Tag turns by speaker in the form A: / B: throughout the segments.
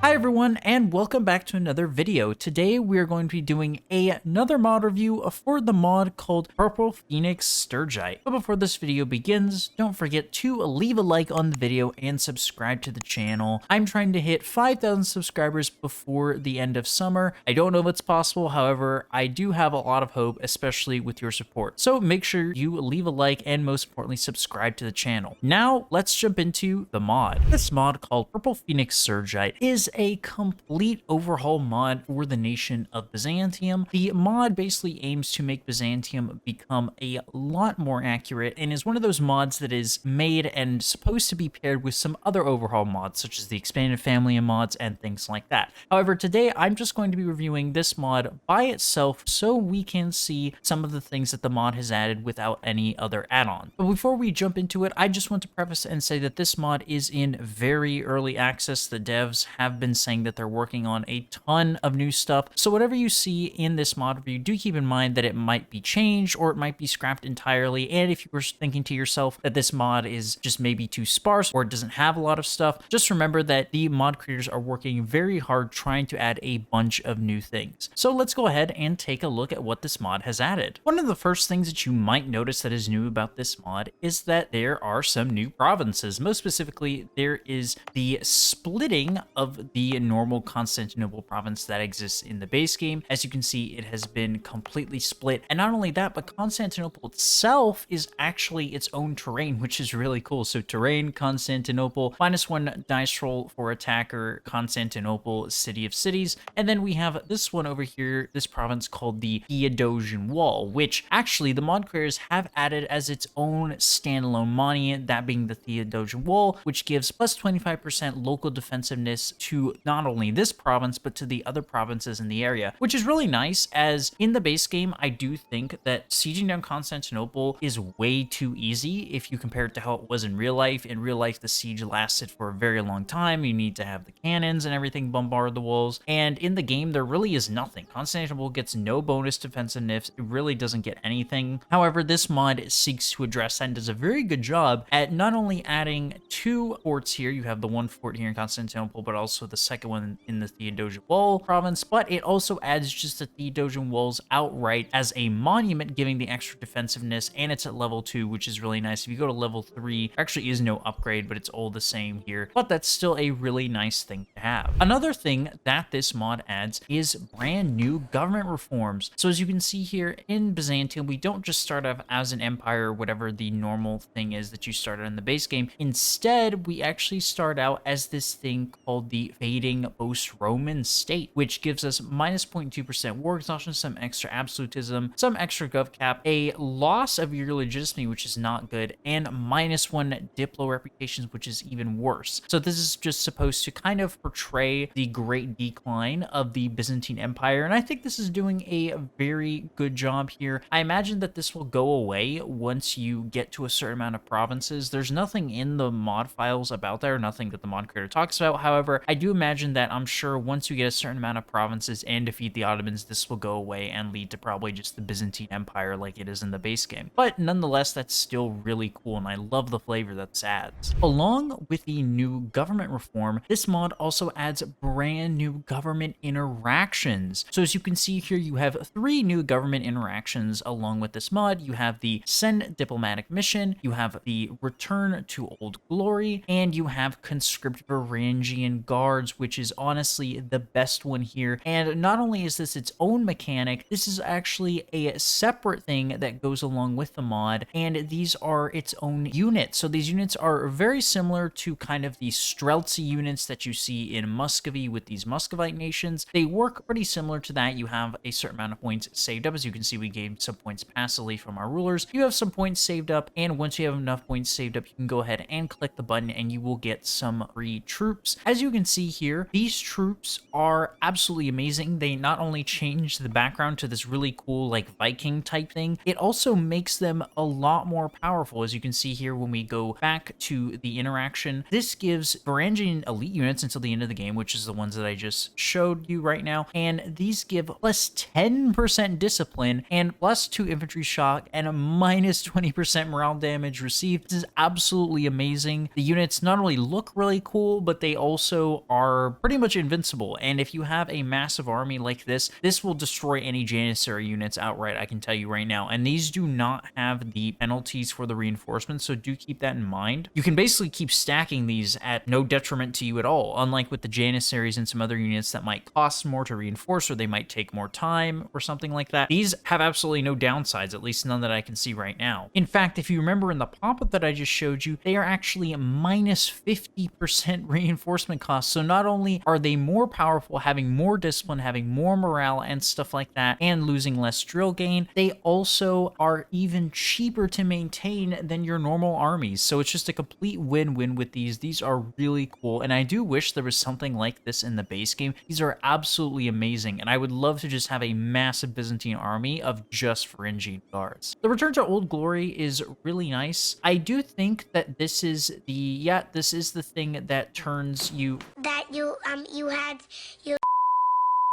A: Hi everyone, and welcome back to another video. Today we are going to be doing another mod review for the mod called Purple Phoenix Surgite. But before this video begins, don't forget to leave a like on the video and subscribe to the channel. I'm trying to hit 5,000 subscribers before the end of summer. I don't know if it's possible, however, I do have a lot of hope, especially with your support. So make sure you leave a like and most importantly subscribe to the channel. Now let's jump into the mod. This mod called Purple Phoenix Surgite is a complete overhaul mod for the nation of Byzantium. The mod basically aims to make Byzantium become a lot more accurate and is one of those mods that is made and supposed to be paired with some other overhaul mods such as the expanded family of mods and things like that. However, today I'm just going to be reviewing this mod by itself so we can see some of the things that the mod has added without any other add-on. But before we jump into it, I just want to preface and say that this mod is in very early access. The devs have been saying that they're working on a ton of new stuff. So whatever you see in this mod review, do keep in mind that it might be changed or it might be scrapped entirely. And if you were thinking to yourself that this mod is just maybe too sparse or it doesn't have a lot of stuff, just remember that the mod creators are working very hard trying to add a bunch of new things. So let's go ahead and take a look at what this mod has added. One of the first things that you might notice that is new about this mod is that there are some new provinces. Most specifically, there is the splitting of the normal Constantinople province that exists in the base game. As you can see, it has been completely split. And not only that, but Constantinople itself is actually its own terrain, which is really cool. So terrain, Constantinople, -1 dice roll for attacker, Constantinople, city of cities. And then we have this one over here, this province called the Theodosian Wall, which actually the mod creators have added as its own standalone monument, that being the Theodosian Wall, which gives plus 25% local defensiveness to not only this province, but to the other provinces in the area, which is really nice, as in the base game, I do think that sieging down Constantinople is way too easy if you compare it to how it was in real life. In real life, the siege lasted for a very long time. You need to have the cannons and everything bombard the walls, and in the game, there really is nothing. Constantinople gets no bonus defensiveness. It really doesn't get anything. However, this mod seeks to address that and does a very good job at not only adding two forts here, you have the one fort here in Constantinople, but also the second one in the Theodosian Wall province, but it also adds just the Theodosian Walls outright as a monument, giving the extra defensiveness, and it's at level 2, which is really nice. If you go to level 3, there actually is no upgrade, but it's all the same here, but that's still a really nice thing to have. Another thing that this mod adds is brand new government reforms. So as you can see here in Byzantium, we don't just start off as an empire or whatever the normal thing is that you started in the base game. Instead, we actually start out as this thing called the fading post-Roman state, which gives us minus 0.2% war exhaustion, some extra absolutism, some extra gov cap, a loss of your legitimacy, which is not good, and -1 diplo reputations, which is even worse. So this is just supposed to kind of portray the great decline of the Byzantine Empire, and I think this is doing a very good job here. I imagine that this will go away once you get to a certain amount of provinces. There's nothing in the mod files about that, or nothing that the mod creator talks about. However, I do imagine that I'm sure once you get a certain amount of provinces and defeat the Ottomans, this will go away and lead to probably just the Byzantine Empire like it is in the base game. But nonetheless, that's still really cool, and I love the flavor that this adds. Along with the new government reform, this mod also adds brand new government interactions. So as you can see here, you have 3 new government interactions along with this mod. You have the Send Diplomatic Mission, you have the Return to Old Glory, and you have Conscript Varangian Guards, which is honestly the best one here. And not only is this its own mechanic, this is actually a separate thing that goes along with the mod, and these are its own units. So these units are very similar to kind of the Streltsy units that you see in Muscovy with these Muscovite nations. They work pretty similar to that. You have a certain amount of points saved up. As you can see, we gained some points passively from our rulers. You have some points saved up, and once you have enough points saved up, you can go ahead and click the button and you will get some free troops. As you can see here, these troops are absolutely amazing. They not only change the background to this really cool like Viking type thing, it also makes them a lot more powerful. As you can see here, when we go back to the interaction, this gives Varangian elite units until the end of the game, which is the ones that I just showed you right now, and these give plus 10% discipline and plus 2 infantry shock and a minus 20% morale damage received. This is absolutely amazing. The units not only look really cool, but they also are pretty much invincible. And if you have a massive army like this will destroy any Janissary units outright, I can tell you right now. And these do not have the penalties for the reinforcements, so do keep that in mind. You can basically keep stacking these at no detriment to you at all, unlike with the Janissaries and some other units that might cost more to reinforce, or they might take more time or something like that. These have absolutely no downsides, at least none that I can see right now. In fact, if you remember in the pop-up that I just showed you, they are actually minus 50% reinforcement costs. So not only are they more powerful, having more discipline, having more morale and stuff like that, and losing less drill gain, they also are even cheaper to maintain than your normal armies. So it's just a complete win-win with these. These are really cool, and I do wish there was something like this in the base game. These are absolutely amazing, and I would love to just have a massive Byzantine army of just Pharyngian guards. The Return to Old Glory is really nice. I do think that this is the thing that turns you...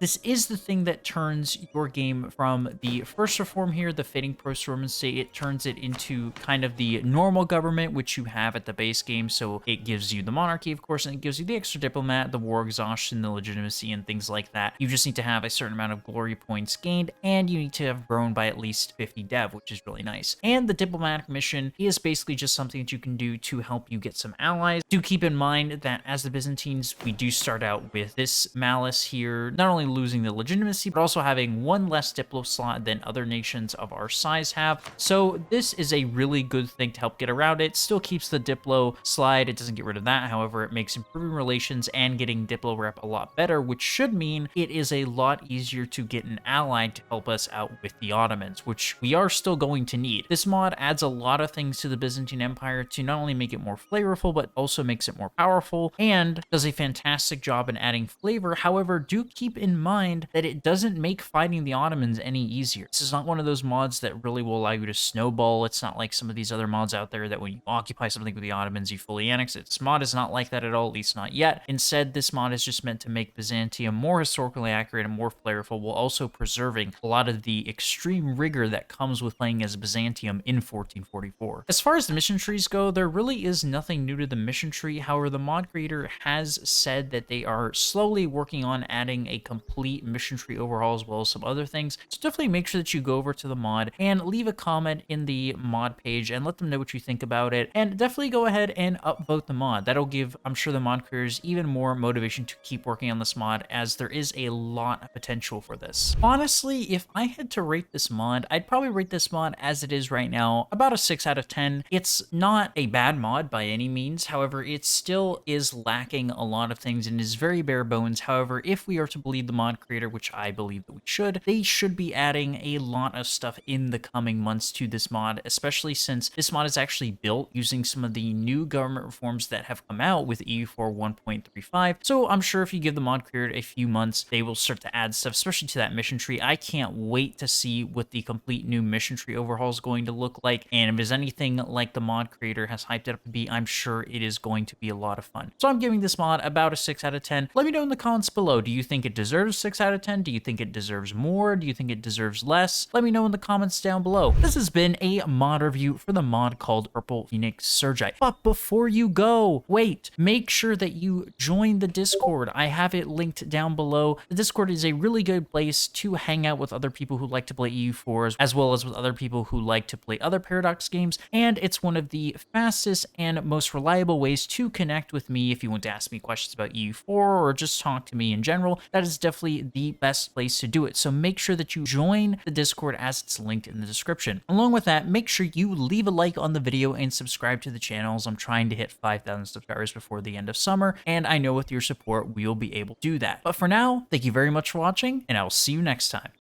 A: This is the thing that turns your game from the First Reform here, the fading post-Roman state. It turns it into kind of the normal government, which you have at the base game. So it gives you the monarchy, of course, and it gives you the extra diplomat, the war exhaustion, the legitimacy, and things like that. You just need to have a certain amount of glory points gained, and you need to have grown by at least 50 dev, which is really nice. And the diplomatic mission is basically just something that you can do to help you get some allies. Do keep in mind that as the Byzantines, we do start out with this malice here, not only losing the legitimacy, but also having one less diplo slot than other nations of our size have. So this is a really good thing to help get around it. Still keeps the diplo slide. It doesn't get rid of that. However, it makes improving relations and getting diplo rep a lot better, which should mean it is a lot easier to get an ally to help us out with the Ottomans, which we are still going to need. This mod adds a lot of things to the Byzantine Empire to not only make it more flavorful, but also makes it more powerful, and does a fantastic job in adding flavor. However, do keep in mind that it doesn't make fighting the Ottomans any easier. This is not one of those mods that really will allow you to snowball. It's not like some of these other mods out there that when you occupy something with the Ottomans, you fully annex it. This mod is not like that at all, at least not yet. Instead, this mod is just meant to make Byzantium more historically accurate and more flavorful, while also preserving a lot of the extreme rigor that comes with playing as Byzantium in 1444. As far as the mission trees go, there really is nothing new to the mission tree. However, the mod creator has said that they are slowly working on adding a complete mission tree overhaul as well as some other things. So definitely make sure that you go over to the mod and leave a comment in the mod page and let them know what you think about it. And definitely go ahead and upvote the mod. That'll give, I'm sure, the mod creators even more motivation to keep working on this mod, as there is a lot of potential for this. Honestly, if I had to rate this mod, I'd probably rate this mod as it is right now about a 6 out of 10. It's not a bad mod by any means. However, it still is lacking a lot of things and is very bare bones. However, if we are to believe the mod creator, which I believe that we should, they should be adding a lot of stuff in the coming months to this mod, especially since this mod is actually built using some of the new government reforms that have come out with EU4 1.35. So I'm sure if you give the mod creator a few months, they will start to add stuff, especially to that mission tree. I can't wait to see what the complete new mission tree overhaul is going to look like, and if it's anything like the mod creator has hyped it up to be, I'm sure it is going to be a lot of fun. So I'm giving this mod about a 6 out of 10. Let me know in the comments below. Do you think it deserves 6 out of 10? Do you think it deserves more? Do you think it deserves less? Let me know in the comments down below. This has been a mod review for the mod called Purple Phoenix Surgite. But before you go, wait, make sure that you join the Discord. I have it linked down below. The Discord is a really good place to hang out with other people who like to play EU4s, as well as with other people who like to play other Paradox games, and it's one of the fastest and most reliable ways to connect with me if you want to ask me questions about EU4 or just talk to me in general. That is definitely the best place to do it. So make sure that you join the Discord as it's linked in the description. Along with that, make sure you leave a like on the video and subscribe to the channels. I'm trying to hit 5,000 subscribers before the end of summer, and I know with your support, we will be able to do that. But for now, thank you very much for watching, and I will see you next time.